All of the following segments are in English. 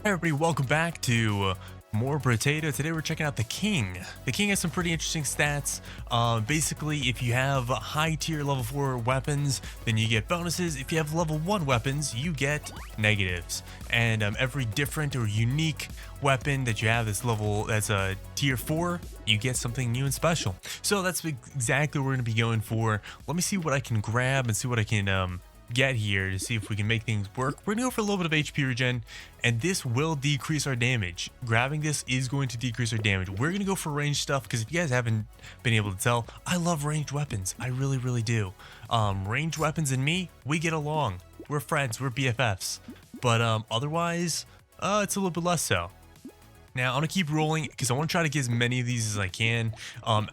Hey everybody, welcome back to more Brotato. Today we're checking out the King. The King has some pretty interesting stats. Basically, if you have high tier level 4 weapons, then you get bonuses. If you have level 1 weapons, you get negatives. And every different or unique weapon that you have that's a tier 4, you get something new and special. So that's exactly what we're going to be going for. Let me see what I can grab and see what I can get here to see if we can make things work. We're gonna go for a little bit of HP regen, and this will decrease our damage. Grabbing this is going to decrease our damage. We're gonna go for ranged stuff because if you guys haven't been able to tell, I love ranged weapons. I really do. Ranged weapons and me, we get along. We're friends, we're BFFs. But otherwise, it's a little bit less so. Now, I'm going to keep rolling because I want to try to get as many of these as I can.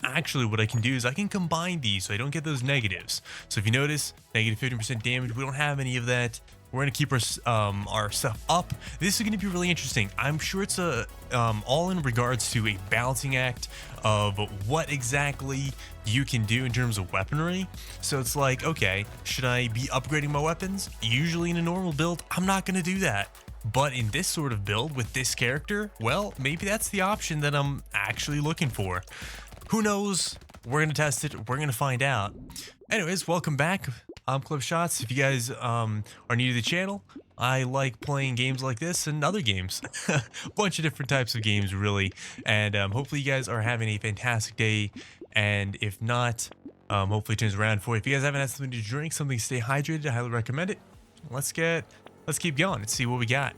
Actually, what I can do is I can combine these so I don't get those negatives. So if you notice, negative 50% damage, we don't have any of that. We're going to keep our stuff up. This is going to be really interesting. I'm sure it's all in regards to a balancing act of what exactly you can do in terms of weaponry. So it's like, okay, should I be upgrading my weapons? Usually in a normal build, I'm not going to do that. But in this sort of build with this character, well, maybe that's the option that I'm actually looking for. Who knows? We're going to test it. We're going to find out. Anyways, welcome back. I'm Clippedshots. If you guys are new to the channel, I like playing games like this and other games. A bunch of different types of games, really. And hopefully you guys are having a fantastic day. And if not, hopefully it turns around for you. If you guys haven't had something to drink, something to stay hydrated, I highly recommend it. Let's keep going. Let's see what we got.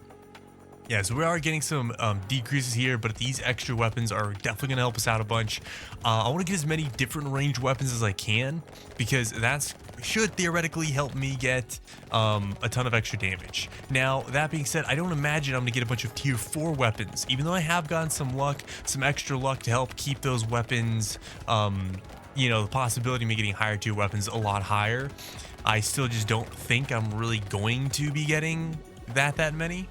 Yeah, so we are getting some decreases here, but these extra weapons are definitely going to help us out a bunch. I want to get as many different ranged weapons as I can, because that should theoretically help me get a ton of extra damage. Now, that being said, I don't imagine I'm going to get a bunch of tier 4 weapons, even though I have gotten some luck, some extra luck to help keep those weapons, the possibility of me getting higher tier weapons a lot higher. I still just don't think I'm really going to be getting that many.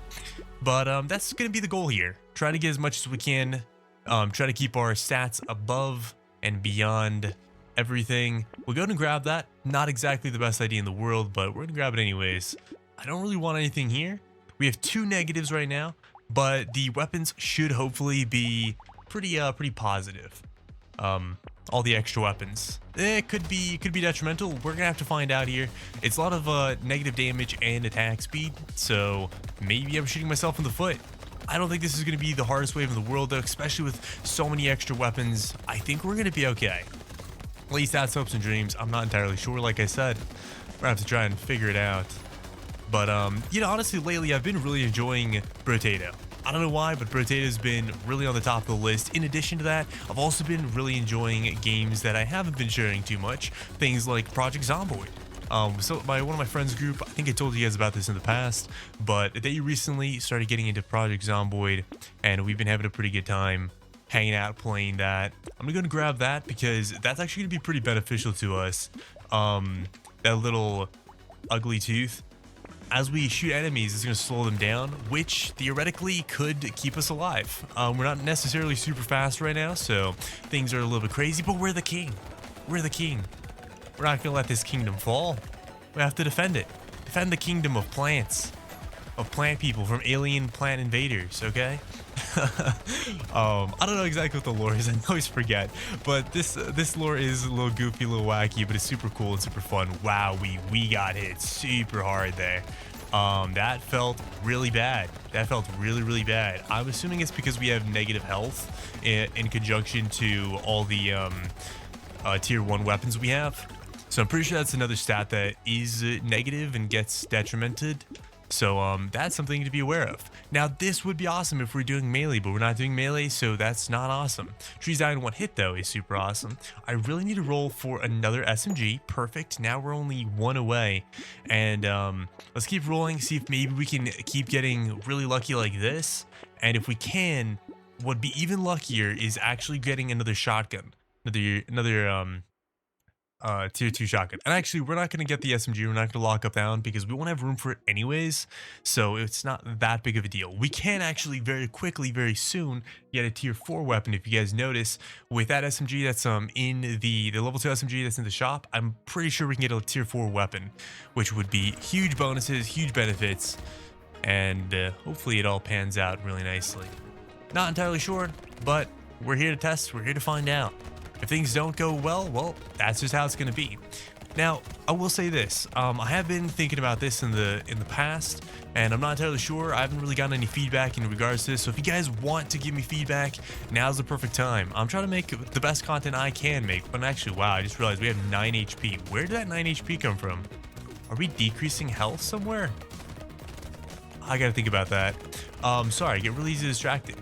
But that's going to be the goal here. Try to get as much as we can. Try to keep our stats above and beyond everything. We'll go and grab that. Not exactly the best idea in the world, but we're going to grab it anyways. I don't really want anything here. We have 2 negatives right now, but the weapons should hopefully be pretty positive. All the extra weapons. It could be detrimental. We're gonna have to find out here. It's a lot of negative damage and attack speed, so maybe I'm shooting myself in the foot. I don't think this is gonna be the hardest wave in the world, though, especially with so many extra weapons. I think we're gonna be okay. At least that's hopes and dreams. I'm not entirely sure. Like I said, we're gonna have to try and figure it out. But honestly, lately I've been really enjoying Brotato. I don't know why, but Brotato's been really on the top of the list. In addition to that, I've also been really enjoying games that I haven't been sharing too much. Things like Project Zomboid. So by one of my friends' group, I think I told you guys about this in the past, but they recently started getting into Project Zomboid, and we've been having a pretty good time hanging out playing that. I'm gonna go and grab that because that's actually gonna be pretty beneficial to us. That little ugly tooth. As we shoot enemies, it's going to slow them down, which theoretically could keep us alive. We're not necessarily super fast right now, so things are a little bit crazy, but we're the king. We're the king. We're not going to let this kingdom fall. We have to defend it. Defend the kingdom of plants, of plant people from alien plant invaders, okay? I don't know exactly what the lore is. I always forget, but this lore is a little goofy, a little wacky, but it's super cool and super fun. Wow, we got hit super hard there. That felt really bad. That felt really bad. I'm assuming it's because we have negative health in conjunction to all the tier 1 weapons we have. So I'm pretty sure that's another stat that is negative and gets detrimented. So that's something to be aware of. Now, this would be awesome if we're doing melee, but we're not doing melee, so that's not awesome. Trees die in 1 hit, though, is super awesome. I really need to roll for another SMG. Perfect. Now we're only 1 away. And let's keep rolling, see if maybe we can keep getting really lucky like this. And if we can, what'd be even luckier is actually getting another shotgun. Another tier 2 shotgun. And actually, we're not going to get the SMG. We're not going to lock up down because we won't have room for it anyways. So it's not that big of a deal. We can actually very quickly, very soon, get a tier 4 weapon. If you guys notice, with that SMG that's in the level 2 SMG that's in the shop, I'm pretty sure we can get a tier 4 weapon, which would be huge bonuses, huge benefits. and hopefully it all pans out really nicely. Not entirely sure, but we're here to test, we're here to find out. If things don't go well, that's just how it's going to be. Now, I will say this, I have been thinking about this in the past, and I'm not entirely sure. I haven't really gotten any feedback in regards to this, so if you guys want to give me feedback, now's the perfect time. I'm trying to make the best content I can make, but actually, wow, I just realized we have 9 HP. Where did that 9 HP come from? Are we decreasing health somewhere? I gotta think about that. Sorry, I get really easily distracted.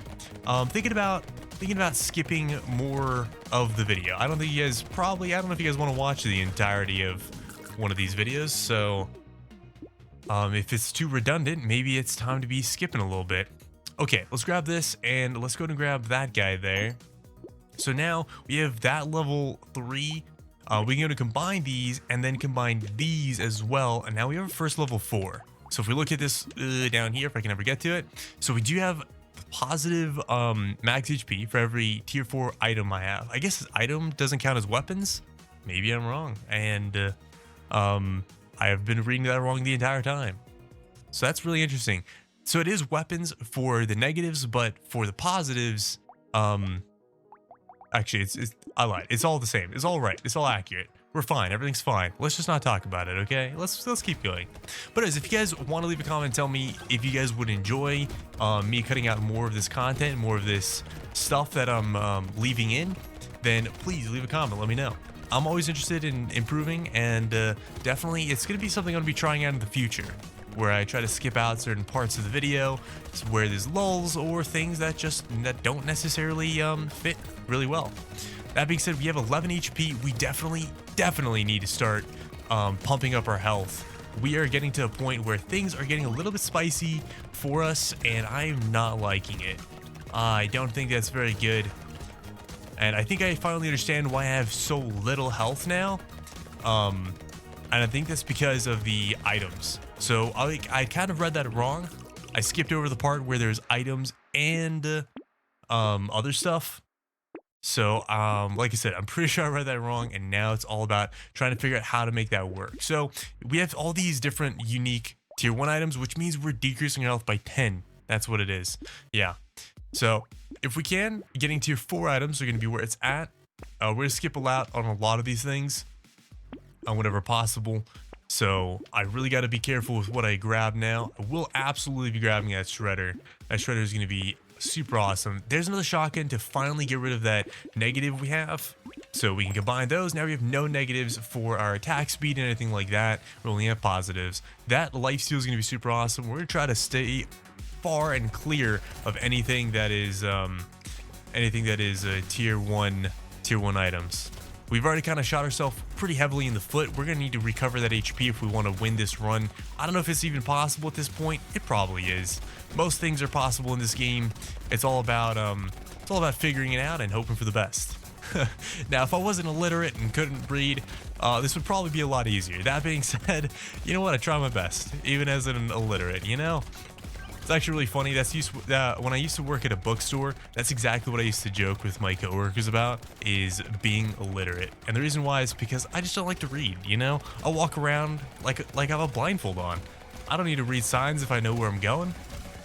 Thinking about skipping more of the video. I don't know if you guys want to watch the entirety of one of these videos, so if it's too redundant, maybe it's time to be skipping a little bit. Okay, let's grab this and let's go and grab that guy there. So now we have that level 3. We can go to combine these and then combine these as well, and now we have a first level 4. So if we look at this down here, if I can ever get to it, so we do have positive max HP for every tier 4 item I have. I guess this item doesn't count as weapons. Maybe I'm wrong, and I have been reading that wrong the entire time. So that's really interesting. So it is weapons for the negatives, but for the positives, actually, I lied. It's all the same. It's all right. It's all accurate. We're fine. Everything's fine. Let's just not talk about it, okay? Let's keep going. But anyways, if you guys want to leave a comment, tell me if you guys would enjoy me cutting out more of this content, more of this stuff that I'm leaving in, then please leave a comment. Let me know. I'm always interested in improving, and definitely it's going to be something I'm going to be trying out in the future, where I try to skip out certain parts of the video where there's lulls or things that don't necessarily fit really well. That being said, we have 11 HP. We definitely need to start pumping up our health. We are getting to a point where things are getting a little bit spicy for us, and I am not liking it. I don't think that's very good. And I think I finally understand why I have so little health now. And I think that's because of the items. So I kind of read that wrong. I skipped over the part where there's items and other stuff. So, like I said, I'm pretty sure I read that wrong, and now it's all about trying to figure out how to make that work. So we have all these different unique tier 1 items, which means we're decreasing our health by 10. That's what it is. Yeah. So if we can, getting tier 4 items are going to be where it's at. We're going to skip a lot on a lot of these things, whenever possible. So I really got to be careful with what I grab now. I will absolutely be grabbing that shredder. That shredder is going to be super awesome. There's another shotgun to finally get rid of that negative we have, so we can combine those. Now we have no negatives for our attack speed and anything like that. We only have positives. That life steal is going to be super awesome. We're going to try to stay far and clear of anything that is tier 1 items. We've already kind of shot ourselves pretty heavily in the foot. We're going to need to recover that HP if we want to win this run. I don't know if it's even possible at this point. It probably is. Most things are possible in this game. It's all about figuring it out and hoping for the best. Now, if I wasn't illiterate and couldn't read, this would probably be a lot easier. That being said, you know what? I try my best, even as an illiterate, you know? It's actually really funny. When I used to work at a bookstore, that's exactly what I used to joke with my coworkers about, is being illiterate. And the reason why is because I just don't like to read, you know? I'll walk around like I have a blindfold on. I don't need to read signs if I know where I'm going.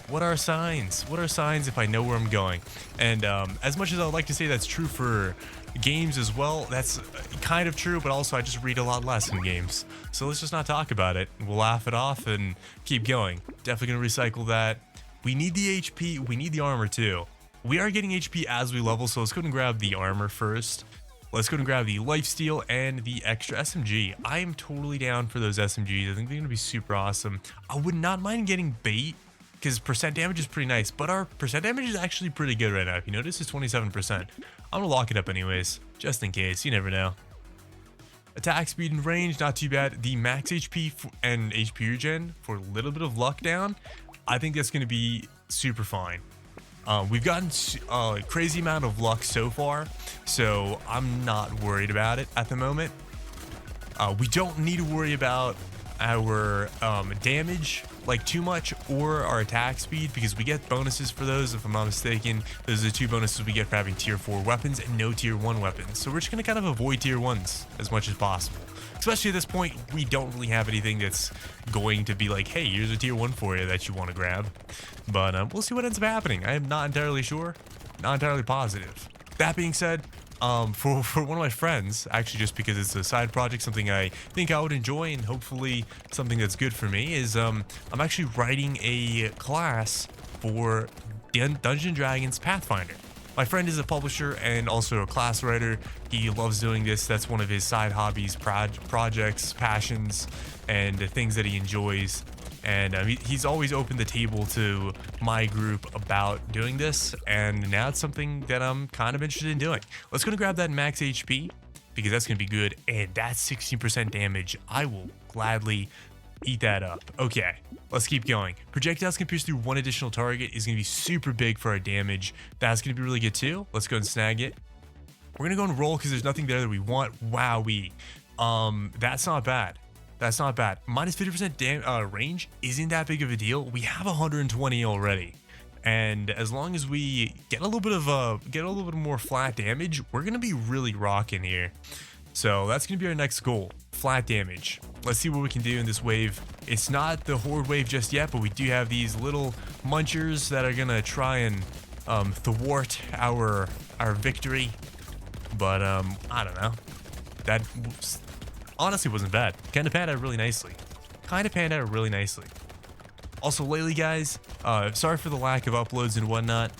What are signs? What are signs if I know where I'm going? And as much as I would like to say that's true for games as well, that's kind of true, but also I just read a lot less in games. So let's just not talk about it. We'll laugh it off and keep going. Definitely gonna recycle that. We need the HP, we need the armor too. We are getting HP as we level, so let's go and grab the armor first. Let's go and grab the lifesteal and the extra SMG. I am totally down for those SMGs. I think they're gonna be super awesome. I would not mind getting bait, because percent damage is pretty nice, but our percent damage is actually pretty good right now. If you notice, it's 27%. I'm gonna lock it up anyways, just in case. You never know. Attack speed and range, not too bad. The max HP and HP regen for a little bit of luck down, I think that's gonna be super fine. We've gotten a crazy amount of luck so far, so I'm not worried about it at the moment. We don't need to worry about our damage like too much, or our attack speed, because we get bonuses for those. If I'm not mistaken, those are the 2 bonuses we get for having tier 4 weapons and no tier 1 weapons. So we're just gonna kind of avoid tier 1s as much as possible. Especially at this point, we don't really have anything that's going to be like, hey, here's a tier 1 for you that you want to grab. But we'll see what ends up happening. I am not entirely sure, not entirely positive. That being said, for one of my friends, actually just because it's a side project, something I think I would enjoy and hopefully something that's good for me, is I'm actually writing a class for Dungeons & Dragons Pathfinder. My friend is a publisher and also a class writer. He loves doing this. That's one of his side hobbies, projects, passions, and the things that he enjoys. And he's always opened the table to my group about doing this, and now it's something that I'm kind of interested in doing. Let's go and grab that max HP, because that's going to be good, and that's 16% damage. I will gladly eat that up. Okay, let's keep going. Projectiles can pierce through one additional target is going to be super big for our damage. That's going to be really good too. Let's go and snag it. We're going to go and roll because there's nothing there that we want. Wowee. That's not bad. That's not bad. Minus 50% range isn't that big of a deal. We have 120 already. And as long as we get a little bit more flat damage, we're going to be really rocking here. So that's going to be our next goal, flat damage. Let's see what we can do in this wave. It's not the horde wave just yet, but we do have these little munchers that are going to try and thwart our victory. But I don't know. That honestly wasn't bad. Kind of panned out really nicely. Also lately, guys, sorry for the lack of uploads and whatnot.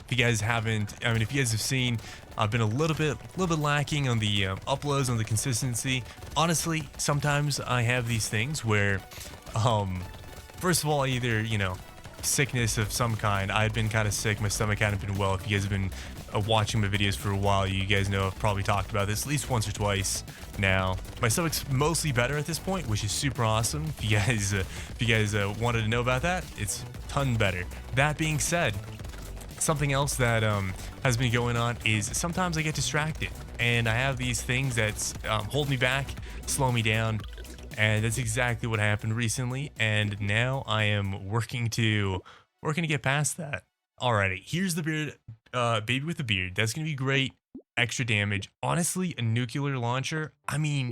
If you guys haven't, if you guys have seen, I've been a little bit lacking on the uploads, on the consistency. Honestly, sometimes I have these things where, first of all, either, sickness of some kind. I've been kind of sick. My stomach hadn't been well. If you guys have been watching my videos for a while, you guys know I've probably talked about this at least once or twice now. My stomach's mostly better at this point, which is super awesome. If you guys wanted to know about that, it's a ton better. That being said, something else that has been going on is sometimes I get distracted and I have these things that hold me back, slow me down, and that's exactly what happened recently, and now I am working to get past that. Alrighty, here's the beard, baby with the beard. That's gonna be great. Extra damage. Honestly, a nuclear launcher,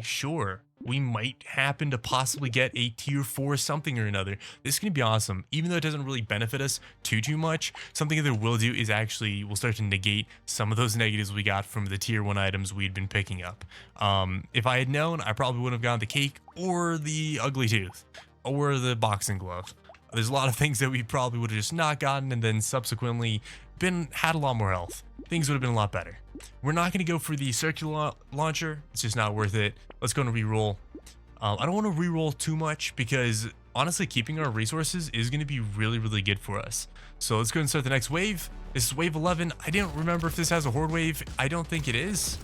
sure, we might happen to possibly get a tier 4 something or another. This is going to be awesome. Even though it doesn't really benefit us too much, something that it will do is actually will start to negate some of those negatives we got from the tier 1 items we'd been picking up. If I had known, I probably wouldn't have gotten the cake or the ugly tooth or the boxing glove. There's a lot of things that we probably would have just not gotten and then subsequently had a lot more health. Things would have been a lot better. We're not going to go for the circular launcher. It's just not worth it. Let's go and reroll. I don't want to reroll too much because honestly, keeping our resources is going to be really good for us. So let's go and start the next wave. This is wave 11. I didn't remember if this has a horde wave. I don't think it is.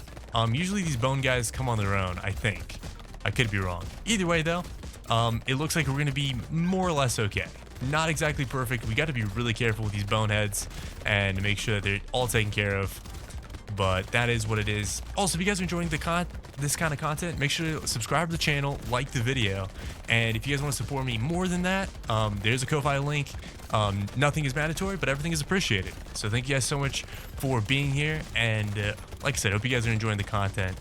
Usually these bone guys come on their own, I think. I could be wrong. Either way though, it looks like we're going to be more or less okay. Not exactly perfect. We got to be really careful with these boneheads and make sure that they're all taken care of. But that is what it is. Also, if you guys are enjoying this kind of content, make sure to subscribe to the channel, like the video, and if you guys want to support me more than that, there's a Ko-Fi link. Nothing is mandatory, but everything is appreciated. So thank you guys so much for being here, and like I said, I hope you guys are enjoying the content.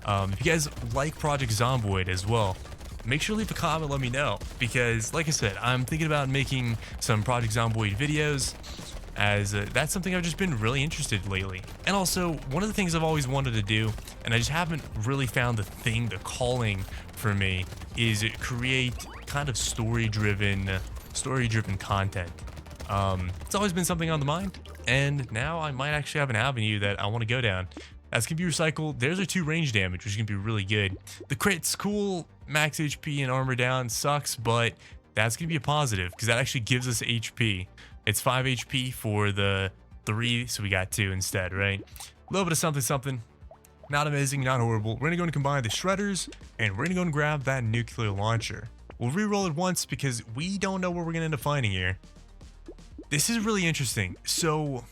If you guys like Project Zomboid as well, make sure to leave a comment, let me know, because like I said, I'm thinking about making some Project Zomboid videos, as that's something I've just been really interested in lately. And also, one of the things I've always wanted to do, and I just haven't really found the calling for me, is create kind of story-driven content. It's always been something on the mind, and now I might actually have an avenue that I want to go down. That's gonna be recycled. There's a 2 range damage, which is gonna be really good. The crit's cool, max HP and armor down sucks, but that's gonna be a positive because that actually gives us HP. It's 5 HP for the 3, so we got 2 instead, right? A little bit of something. Not amazing, not horrible. We're gonna go and combine the shredders, and we're gonna go and grab that nuclear launcher. We'll re-roll it once because we don't know what we're gonna end up finding here. This is really interesting. So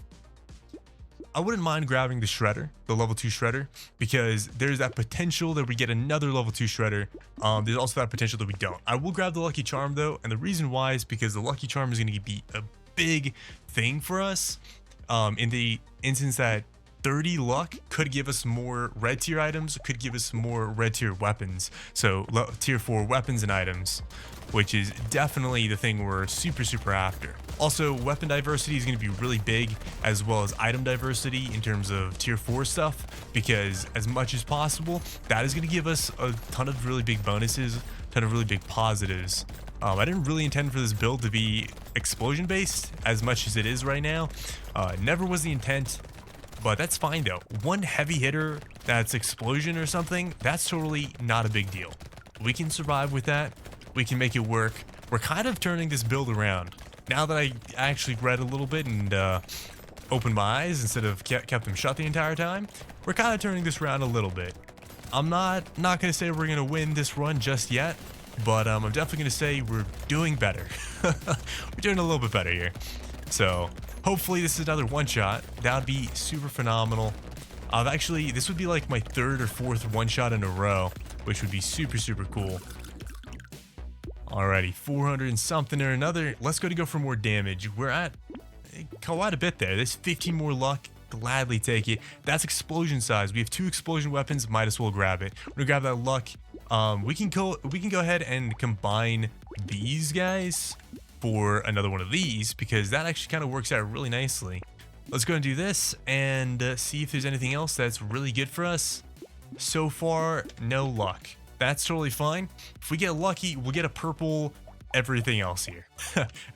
I wouldn't mind grabbing the shredder, the level 2 shredder, because there's that potential that we get another level 2 shredder. There's also that potential that we don't. I will grab the lucky charm though, and the reason why is because the lucky charm is going to be a big thing for us in the instance that 30 luck could give us more red tier items, could give us more red tier weapons. So tier 4 weapons and items, which is definitely the thing we're super after. Also, weapon diversity is going to be really big, as well as item diversity in terms of tier 4 stuff, because as much as possible, that is going to give us a ton of really big bonuses, a ton of really big positives. I didn't really intend for this build to be explosion based as much as it is right now. Never was the intent, but that's fine though. One heavy hitter that's explosion or something, that's totally not a big deal. We can survive with that. We can make it work. We're kind of turning this build around. Now that I actually read a little bit and opened my eyes instead of kept them shut the entire time, we're kind of turning this around a little bit. I'm not going to say we're going to win this run just yet, but I'm definitely going to say we're doing better. We're doing a little bit better here. So hopefully this is another one shot. That would be super phenomenal. Actually, this would be like my 3rd or 4th one shot in a row, which would be super cool. Alrighty, 400 and something or another. Let's go for more damage. We're at quite a bit there. There's 15 more luck. Gladly take it. That's explosion size. We have 2 explosion weapons. Might as well grab it. We're gonna grab that luck. We can go ahead and combine these guys for another one of these, because that actually kind of works out really nicely. Let's go and do this and see if there's anything else that's really good for us. So far, no luck. That's totally fine. If we get lucky, we'll get a purple everything else here.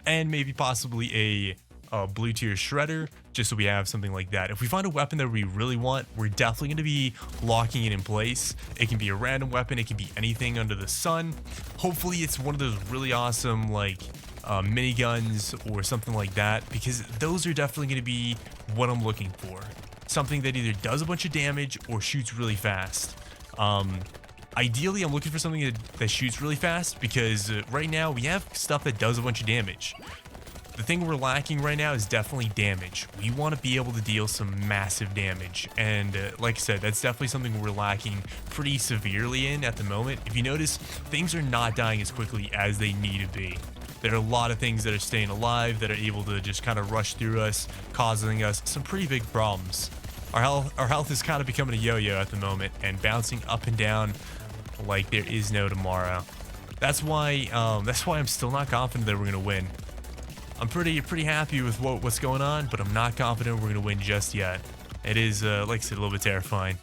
And maybe possibly a blue tier shredder, just so we have something like that. If we find a weapon that we really want, we're definitely going to be locking it in place. It can be a random weapon. It can be anything under the sun. Hopefully it's one of those really awesome like miniguns or something like that, because those are definitely going to be what I'm looking for. Something that either does a bunch of damage or shoots really fast. Ideally, I'm looking for something that shoots really fast, because right now we have stuff that does a bunch of damage. The thing we're lacking right now is definitely damage. We want to be able to deal some massive damage. And like I said, that's definitely something we're lacking pretty severely in at the moment. If you notice, things are not dying as quickly as they need to be. There are a lot of things that are staying alive that are able to just kind of rush through us, causing us some pretty big problems. Our health is kind of becoming a yo-yo at the moment and bouncing up and down like there is no tomorrow. That's why I'm still not confident that we're gonna win. I'm pretty happy with what's going on, but I'm not confident we're gonna win just yet. It is like I said, a little bit terrifying.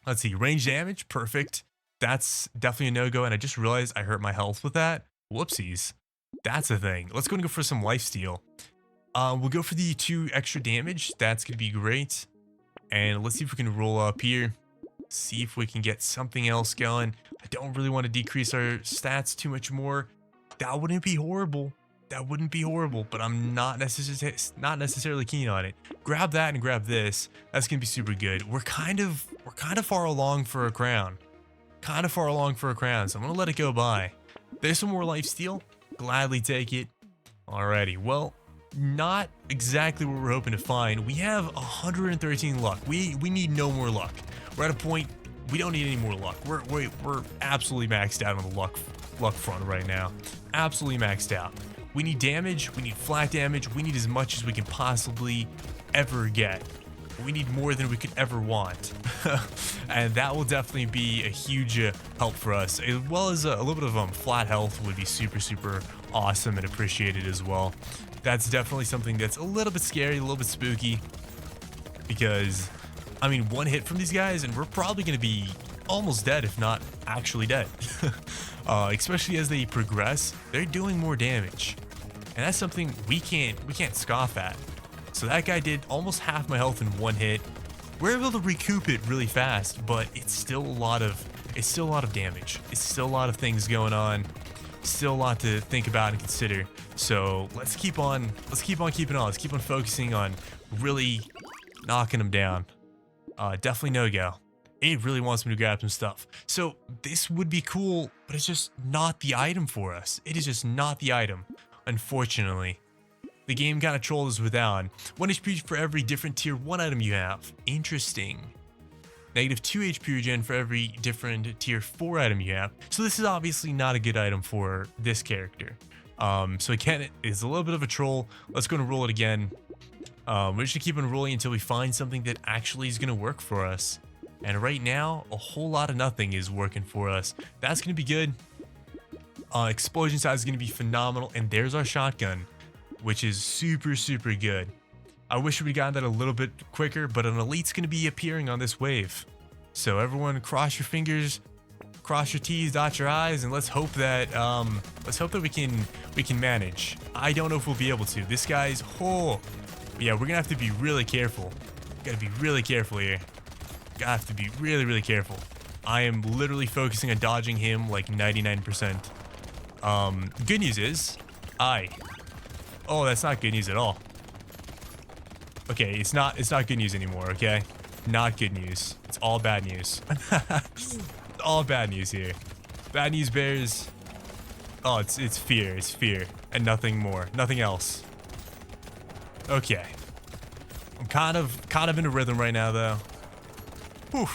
Let's see, range damage, perfect. That's definitely a no-go, and I just realized I hurt my health with that. Whoopsies. That's a thing. Let's go and go for some lifesteal. We'll go for the 2 extra damage. That's gonna be great. And let's see if we can roll up here. See if we can get something else going. I don't really want to decrease our stats too much more. That wouldn't be horrible. That wouldn't be horrible, but I'm not necessarily keen on it. Grab that and grab this. That's gonna be super good. We're kind of far along for a crown. So I'm gonna let it go by. There's some more lifesteal. Gladly take it. Alrighty, well, not exactly what we're hoping to find. We have 113 luck. We need no more luck. We're at a point we don't need any more luck. We're absolutely maxed out on the luck front right now. Absolutely maxed out. We need damage. We need flat damage. We need as much as we can possibly ever get. We need more than we could ever want. And that will definitely be a huge help for us, as well as a little bit of flat health would be super awesome and appreciated as well. That's definitely something that's a little bit scary, a little bit spooky, because I mean, one hit from these guys and we're probably going to be almost dead, if not actually dead. Especially as they progress, they're doing more damage, and that's something we can't scoff at. So that guy did almost half my health in one hit. We're able to recoup it really fast, but it's still a lot of damage. It's still a lot of things going on. Still a lot to think about and consider. So let's keep on keeping on. Let's keep on focusing on really knocking them down. Definitely no go. It really wants me to grab some stuff. So this would be cool, but it's just not the item for us. It is just not the item, unfortunately. The game kind of trolled us with that one. 1 HP for every different tier 1 item you have. Interesting. Negative 2 HP regen for every different tier 4 item you have. So this is obviously not a good item for this character. So again, it's a little bit of a troll. Let's go and roll it again. We're just gonna keep on rolling until we find something that actually is gonna work for us. And right now, a whole lot of nothing is working for us. That's gonna be good. Explosion size is gonna be phenomenal. And there's our shotgun, which is super, super good. I wish we gotten that a little bit quicker, but an elite's gonna be appearing on this wave. So everyone, cross your fingers, cross your T's, dot your I's, and let's hope that we can manage. I don't know if we'll be able to. This guy's yeah, we're gonna have to be really careful. Gotta be really careful here. Gotta have to be really, really careful. I am literally focusing on dodging him like 99%. Good news is, oh, that's not good news at all. Okay, it's not good news anymore, okay? Not good news. It's all bad news. All bad news here. Bad news bears. Oh, it's fear. It's fear. And nothing more. Nothing else. Okay. I'm kind of in a rhythm right now, though. Whew.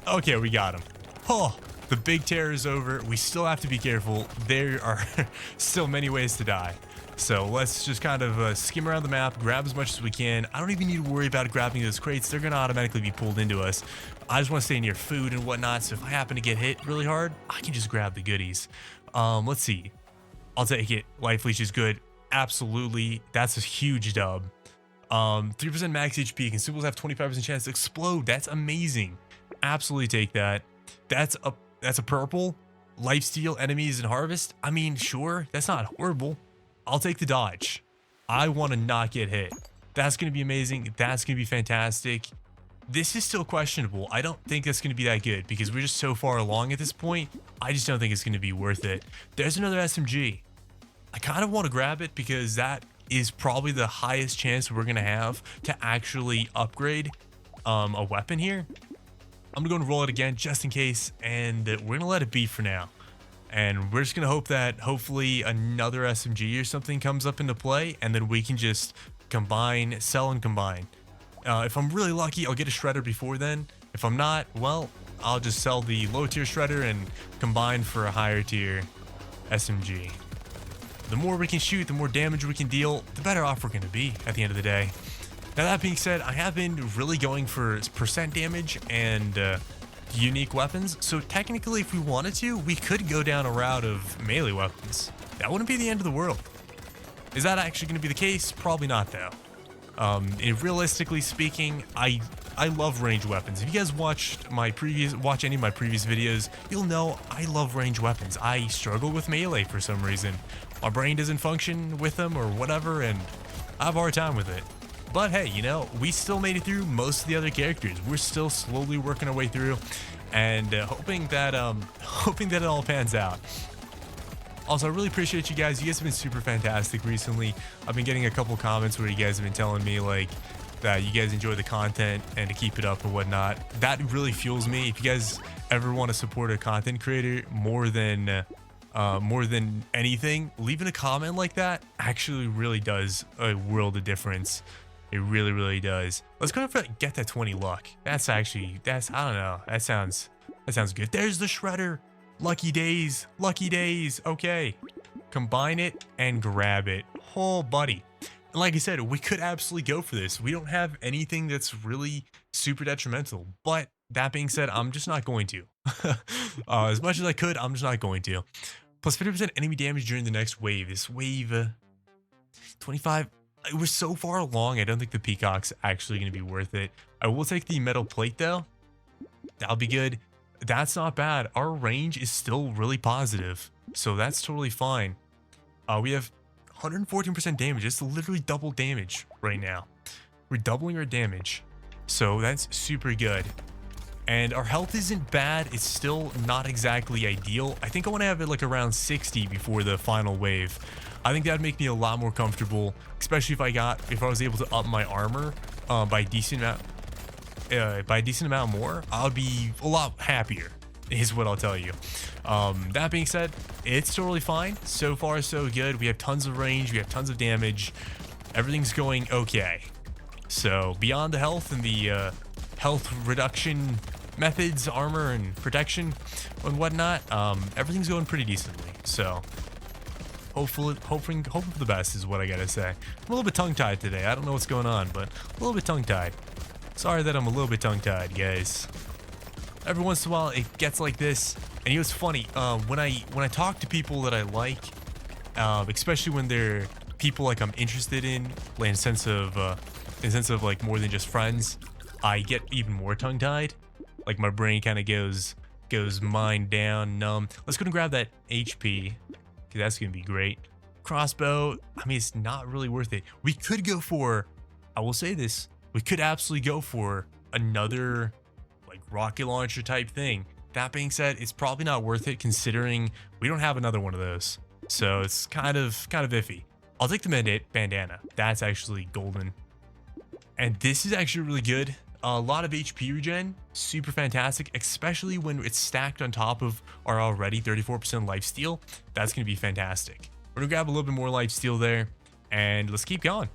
Okay, we got him. Oh, the big terror is over. We still have to be careful. There are still many ways to die. So let's just kind of skim around the map, grab as much as we can. I don't even need to worry about grabbing those crates. They're going to automatically be pulled into us. I just want to stay near food and whatnot. So if I happen to get hit really hard, I can just grab the goodies. Let's see. I'll take it. Life leech is good. Absolutely. That's a huge dub. 3% max HP. Consumables have 25% chance to explode. That's amazing. Absolutely take that. That's a purple. Lifesteal enemies and harvest. I mean, sure. That's not horrible. I'll take the dodge. I want to not get hit. That's going to be amazing. That's going to be fantastic. This is still questionable. I don't think that's going to be that good because we're just so far along at this point. I just don't think it's going to be worth it. There's another SMG. I kind of want to grab it because that is probably the highest chance we're going to have to actually upgrade a weapon here. I'm going to go and roll it again just in case, and we're going to let it be for now. And we're just going to hope that hopefully another SMG or something comes up into play, and then we can just combine, sell and combine. If I'm really lucky, I'll get a shredder before then. If I'm not, well, I'll just sell the low tier shredder and combine for a higher tier SMG. The more we can shoot, the more damage we can deal, the better off we're going to be at the end of the day. Now that being said, I have been really going for percent damage and unique weapons, so technically if we wanted to, we could go down a route of melee weapons. That wouldn't be the end of the world. Is that actually going to be the case? Probably not though. Realistically speaking, I love ranged weapons. If you guys watch any of my previous videos, you'll know I love ranged weapons. I struggle with melee for some reason. My brain doesn't function with them or whatever, and I have a hard time with it. But hey, you know, we still made it through most of the other characters. We're still slowly working our way through, and hoping that it all pans out. Also, I really appreciate you guys. You guys have been super fantastic recently. I've been getting a couple comments where you guys have been telling me like that you guys enjoy the content and to keep it up and whatnot. That really fuels me. If you guys ever want to support a content creator more than anything, leaving a comment like that actually really does a world of difference. It really, really does. Let's go ahead and get that 20 luck. I don't know. That sounds good. There's the shredder. Lucky days. Lucky days. Okay. Combine it and grab it. Oh, buddy. And like I said, we could absolutely go for this. We don't have anything that's really super detrimental. But that being said, I'm just not going to. As much as I could, I'm just not going to. Plus 50% enemy damage during the next wave. This wave 25. We're so far along, I don't think the peacock's actually going to be worth it. I will take the metal plate though. That'll be good. That's not bad. Our range is still really positive, so that's totally fine. We have 114% damage. It's literally double damage right now. We're doubling our damage, so that's super good. And our health isn't bad. It's still not exactly ideal. I think I want to have it like around 60 before the final wave. I think that'd make me a lot more comfortable, especially if I was able to up my armor by a decent amount more. I'll be a lot happier, is what I'll tell you. That being said, it's totally fine. So far, so good. We have tons of range. We have tons of damage. Everything's going okay. So beyond the health and the health reduction methods, armor and protection and whatnot, everything's going pretty decently. So hoping for the best is what I gotta say. I'm a little bit tongue-tied today. I don't know what's going on, but a little bit tongue-tied. Sorry that I'm a little bit tongue-tied, guys. Every once in a while, it gets like this. And you know, it's funny. When I talk to people that I like, especially when they're people like I'm interested in a sense of like more than just friends, I get even more tongue-tied. Like my brain kind of goes mind down, numb. Let's go and grab that HP, because that's gonna be great. Crossbow, I mean, it's not really worth it. We could go for, I will say this, we could absolutely go for another like rocket launcher type thing. That being said, it's probably not worth it considering we don't have another one of those. So it's kind of iffy. I'll take the bandana. That's actually golden. And this is actually really good. A lot of HP regen, super fantastic, especially when it's stacked on top of our already 34% lifesteal. That's going to be fantastic. We're going to grab a little bit more lifesteal there, and let's keep going.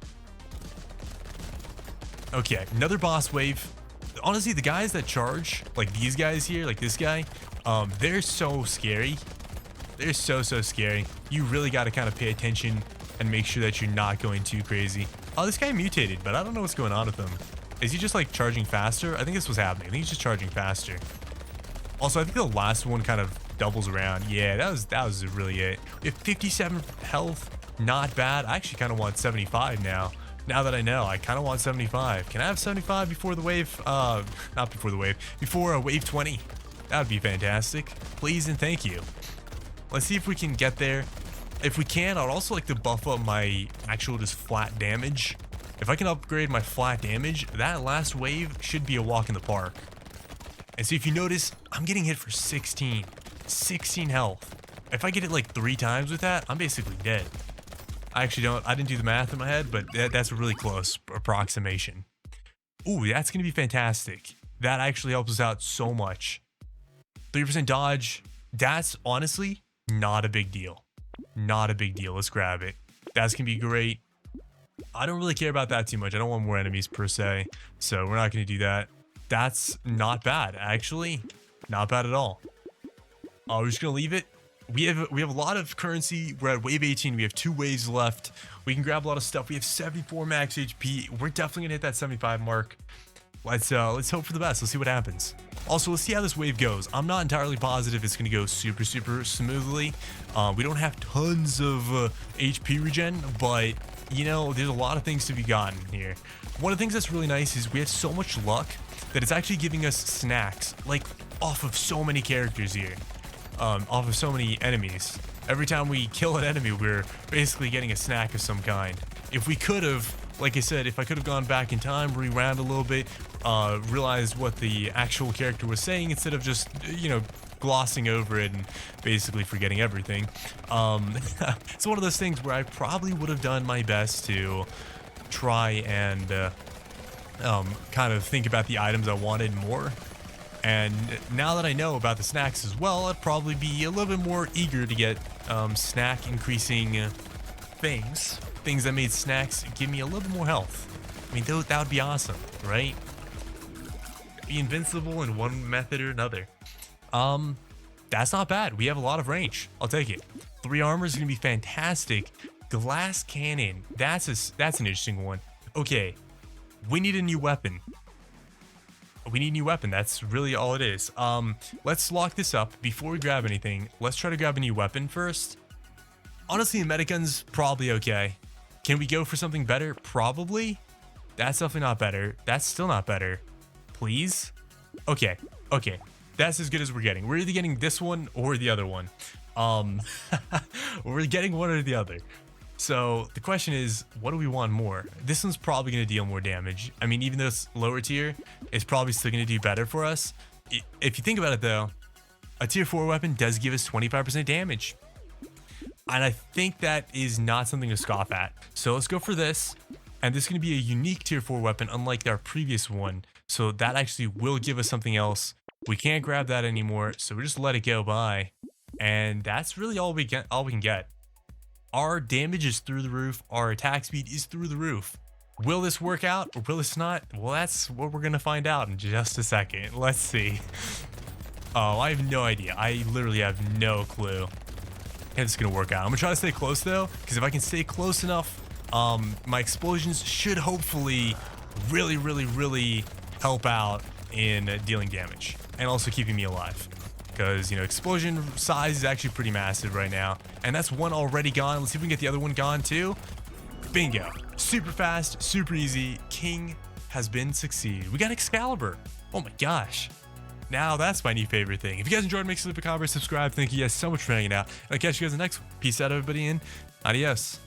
Okay, another boss wave. Honestly, the guys that charge, like these guys here, like this guy, they're so scary. They're so scary. You really got to kind of pay attention and make sure that you're not going too crazy. Oh, this guy mutated, but I don't know what's going on with him. Is he just like charging faster? I think this was happening. I think he's just charging faster. Also, I think the last one kind of doubles around. Yeah, that was really it. We have 57 health. Not bad. I actually kind of want 75 now. Now that I know, I kind of want 75. Can I have 75 before the wave? Not before the wave. Before wave 20. That would be fantastic. Please and thank you. Let's see if we can get there. If we can, I'd also like to buff up my actual just flat damage. If I can upgrade my flat damage, that last wave should be a walk in the park. And so if you notice, I'm getting hit for 16 health. If I get it like 3 times with that, I'm basically dead. I didn't do the math in my head, but that's a really close approximation. Ooh, that's going to be fantastic. That actually helps us out so much. 3% dodge, that's honestly not a big deal. Not a big deal. Let's grab it. That's going to be great. I don't really care about that too much. I don't want more enemies per se, so we're not going to do that. That's not bad, actually. Not bad at all. We're just going to leave it. We have a lot of currency. We're at wave 18. We have 2 waves left. We can grab a lot of stuff. We have 74 max HP. We're definitely gonna hit that 75 mark. Let's hope for the best. Let's see what happens. Also, let's see how this wave goes. I'm not entirely positive it's gonna go super smoothly. We don't have tons of HP regen, but you know, there's a lot of things to be gotten here. One of the things that's really nice is we have so much luck that it's actually giving us snacks, like off of so many characters here. Off of so many enemies. Every time we kill an enemy, we're basically getting a snack of some kind. If we could have, like I said, if I could have gone back in time, rewound a little bit, realized what the actual character was saying instead of just, you know, glossing over it and basically forgetting everything. It's one of those things where I probably would have done my best to try and kind of think about the items I wanted more. And now that I know about the snacks as well, I'd probably be a little bit more eager to get snack increasing things that made snacks give me a little bit more health. I mean, that would be awesome, right? Be invincible in one method or another. That's not bad. We have a lot of range. I'll take it. 3 armor is gonna be fantastic. Glass cannon. That's an interesting one. Okay, we need a new weapon. We need a new weapon. That's really all it is. Let's lock this up before we grab anything. Let's try to grab a new weapon first. Honestly, a medigun's probably okay. Can we go for something better? Probably. That's definitely not better. That's still not better. Please? Okay. That's as good as we're getting. We're either getting this one or the other one. We're getting one or the other. So the question is, what do we want more? This one's probably going to deal more damage. I mean, even though it's lower tier, it's probably still going to do better for us. If you think about it though, a tier 4 weapon does give us 25% damage. And I think that is not something to scoff at. So let's go for this. And this is going to be a unique tier 4 weapon, unlike our previous one. So that actually will give us something else. We can't grab that anymore, so we just let it go by. And that's really all we can get. Our damage is through the roof. Our attack speed is through the roof. Will this work out or will this not? Well, that's what we're going to find out in just a second. Let's see. Oh, I have no idea. I literally have no clue. it's gonna work out. I'm gonna try to stay close though, because if I can stay close enough, my explosions should hopefully really help out in dealing damage and also keeping me alive. Because, you know, explosion size is actually pretty massive right now. And that's one already gone. Let's see if we can get the other one gone too. Bingo. Super fast, super easy. King has been succeeded. We got Excalibur. Oh my gosh. Now that's my new favorite thing. If you guys enjoyed, make sure to leave a comment, subscribe. Thank you guys so much for hanging out. And I'll catch you guys in the next one. Peace out, everybody, and adios.